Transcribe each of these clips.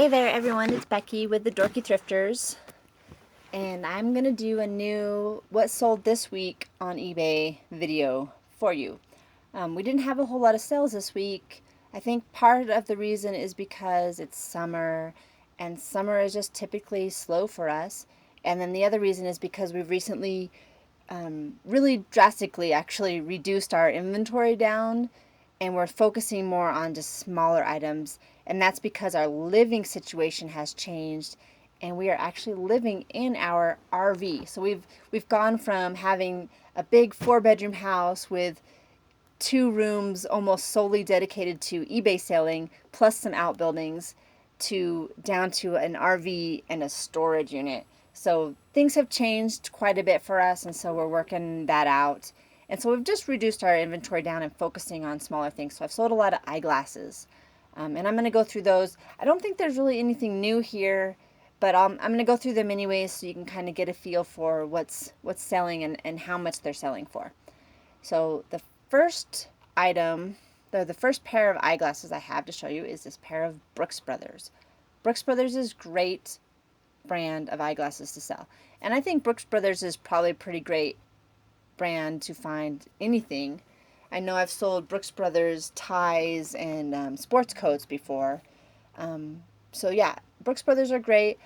Hey there everyone, it's Becky with the Dorky Thrifters, and I'm going to do a new what sold this week on eBay video for you. We didn't have a whole lot of sales this week. I think part of the reason is because it's summer, and summer is just typically slow for us. And then the other reason is because we've recently really drastically actually reduced our inventory down, and we're focusing more on just smaller items, and that's because our living situation has changed and we are actually living in our RV. So we've gone from having a big 4-bedroom house with 2 rooms almost solely dedicated to eBay selling plus some outbuildings to down to an RV and a storage unit. So things have changed quite a bit for us, and so we're working that out. And so we've just reduced our inventory down and focusing on smaller things. So I've sold a lot of eyeglasses, and I'm going to go through those. I don't think there's really anything new here, but I'm going to go through them anyways so you can kind of get a feel for what's selling and how much they're selling for. So the first item, the first pair of eyeglasses I have to show you is this pair of Brooks Brothers. Brooks Brothers is great brand of eyeglasses to sell. And I think Brooks Brothers is probably a pretty great brand to find anything. I know I've sold Brooks Brothers ties and sports coats before. So yeah, Brooks Brothers are great.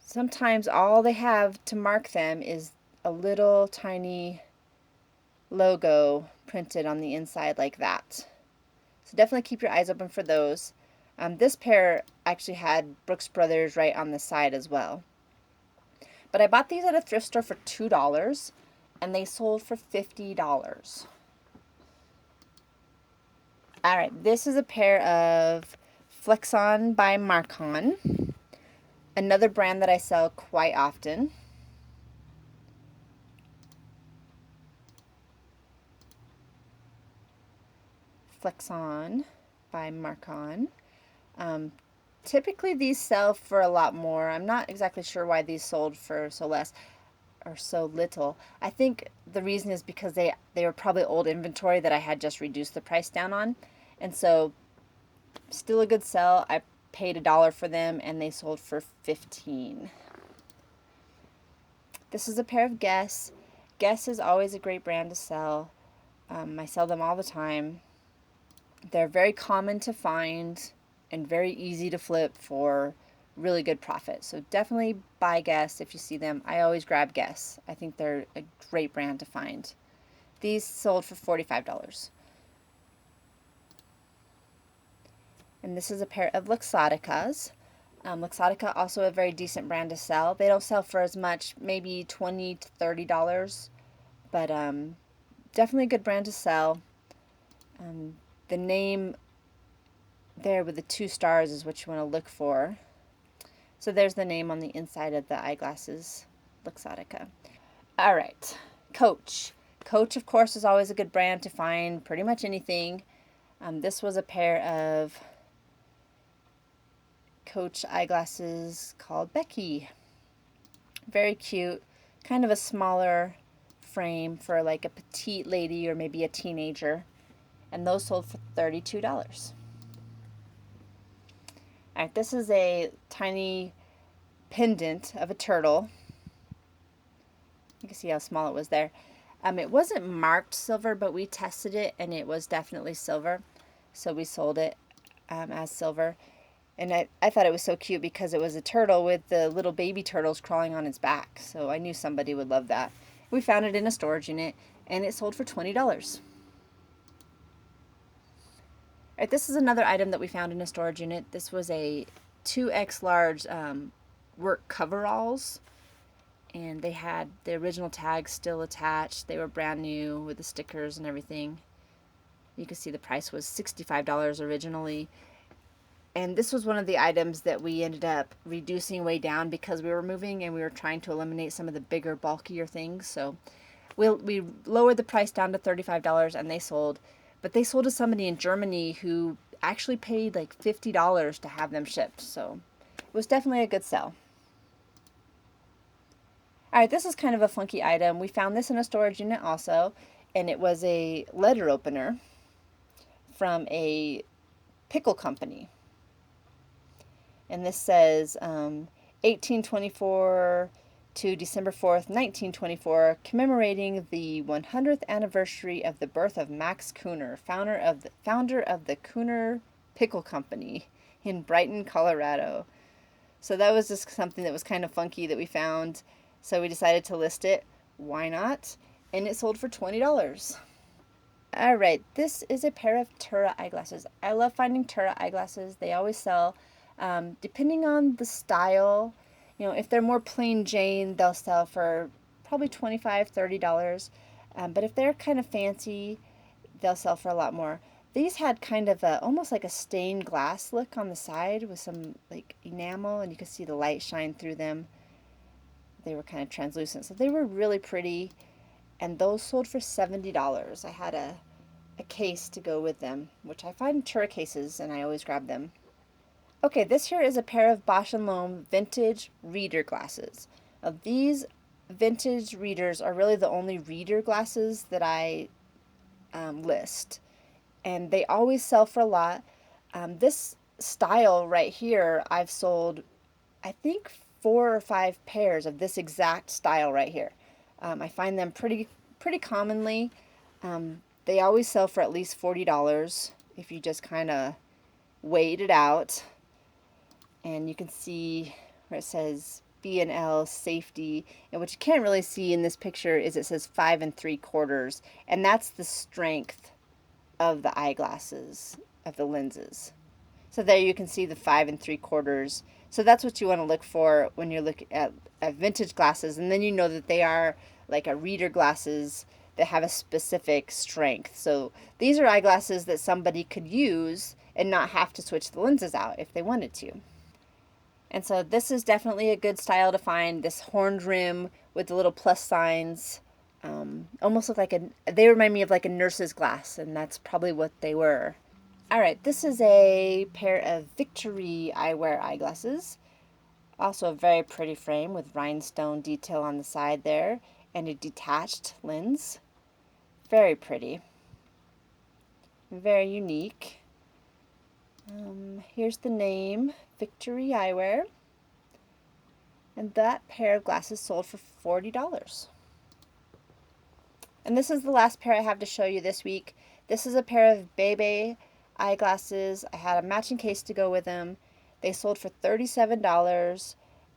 Sometimes all they have to mark them is a little tiny logo printed on the inside like that. So definitely keep your eyes open for those. This pair actually had Brooks Brothers right on the side as well. But I bought these at a thrift store for $2 and they sold for $50. Alright, this is a pair of Flexon by Marcon, another brand that I sell quite often. Flexon by Marcon. Typically these sell for a lot more. I'm not exactly sure why these sold for so less or so little. I think the reason is because they were probably old inventory that I had just reduced the price down on. And so still a good sell. I paid $1 for them and they sold for $15. This is a pair of Guess. Guess is always a great brand to sell. I sell them all the time. They're very common to find and very easy to flip for really good profit. So definitely buy Guess if you see them. I always grab Guess. I think they're a great brand to find. These sold for $45. And this is a pair of Luxotticas. Luxottica also a very decent brand to sell. They don't sell for as much, maybe $20 to $30, but definitely a good brand to sell. The name there with the 2 stars is what you want to look for. So there's the name on the inside of the eyeglasses, Luxottica. All right, Coach. Coach, of course, is always a good brand to find pretty much anything. This was a pair of Coach eyeglasses called Becky. Very cute, kind of a smaller frame for like a petite lady or maybe a teenager. And those sold for $32. Alright, this is a tiny pendant of a turtle. You can see how small it was there. It wasn't marked silver, but we tested it and it was definitely silver. So we sold it as silver. And I thought it was so cute because it was a turtle with the little baby turtles crawling on its back. So I knew somebody would love that. We found it in a storage unit and it sold for $20. Alright, this is another item that we found in a storage unit. This was a 2X large work coveralls, and they had the original tags still attached. They were brand new with the stickers and everything. You can see the price was $65 originally. And this was one of the items that we ended up reducing way down because we were moving and we were trying to eliminate some of the bigger, bulkier things. So we lowered the price down to $35 and they sold. But they sold to somebody in Germany who actually paid like $50 to have them shipped. So it was definitely a good sell. Alright, this is kind of a funky item. We found this in a storage unit also. And it was a letter opener from a pickle company. and this says 1824 to December 4th, 1924, commemorating the 100th anniversary of the birth of Max Kooner, founder of the Kooner Pickle Company in Brighton, Colorado. So that was just something that was kind of funky that we found. So we decided to list it. Why not? And it sold for $20. All right, this is a pair of Tura eyeglasses. I love finding Tura eyeglasses. They always sell. Depending on the style, you know, if they're more plain Jane, they'll sell for probably $25, $30. But if they're kind of fancy, they'll sell for a lot more. These had kind of almost like a stained glass look on the side with some like enamel, and you could see the light shine through them. They were kind of translucent, so they were really pretty, and those sold for $70. I had a case to go with them, which I find in Tura cases, and I always grab them. Okay, this here is a pair of Bausch & Lomb vintage reader glasses. These vintage readers are really the only reader glasses that I list, and they always sell for a lot. This style right here, I've sold, I think, 4 or 5 pairs of this exact style right here. I find them pretty commonly. They always sell for at least $40 if you just kind of wait it out. And you can see where it says B&L safety, and what you can't really see in this picture is it says 5 3/4, and that's the strength of the eyeglasses, of the lenses. So there you can see the 5 3/4. So that's what you want to look for when you're looking at vintage glasses, and then you know that they are like a reader glasses that have a specific strength. So these are eyeglasses that somebody could use and not have to switch the lenses out if they wanted to. And so this is definitely a good style to find, this horned rim with the little plus signs. Almost look like they remind me of like a nurse's glass, and that's probably what they were. All right, this is a pair of Victory eyewear eyeglasses. Also a very pretty frame with rhinestone detail on the side there, and a detached lens. Very pretty. Very unique. Here's the name, Victory Eyewear. And that pair of glasses sold for $40. And this is the last pair I have to show you this week. This is a pair of Bebe eyeglasses. I had a matching case to go with them. They sold for $37,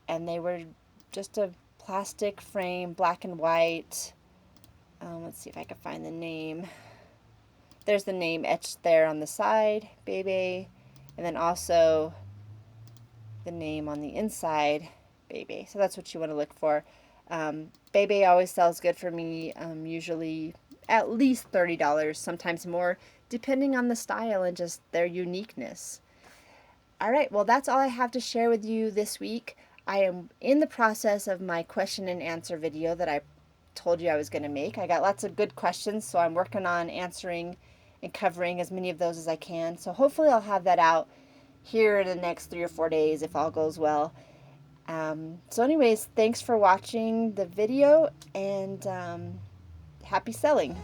and they were just a plastic frame, black and white. Let's see if I can find the name. There's the name etched there on the side, Bebe, and then also the name on the inside, Bebe. So that's what you want to look for. Bebe always sells good for me, usually at least $30, sometimes more, depending on the style and just their uniqueness. All right, well, that's all I have to share with you this week. I am in the process of my question and answer video that I told you I was going to make. I got lots of good questions, so I'm working on answering and covering as many of those as I can. So hopefully I'll have that out here in the next 3 or 4 days if all goes well. So anyways, thanks for watching the video, and happy selling.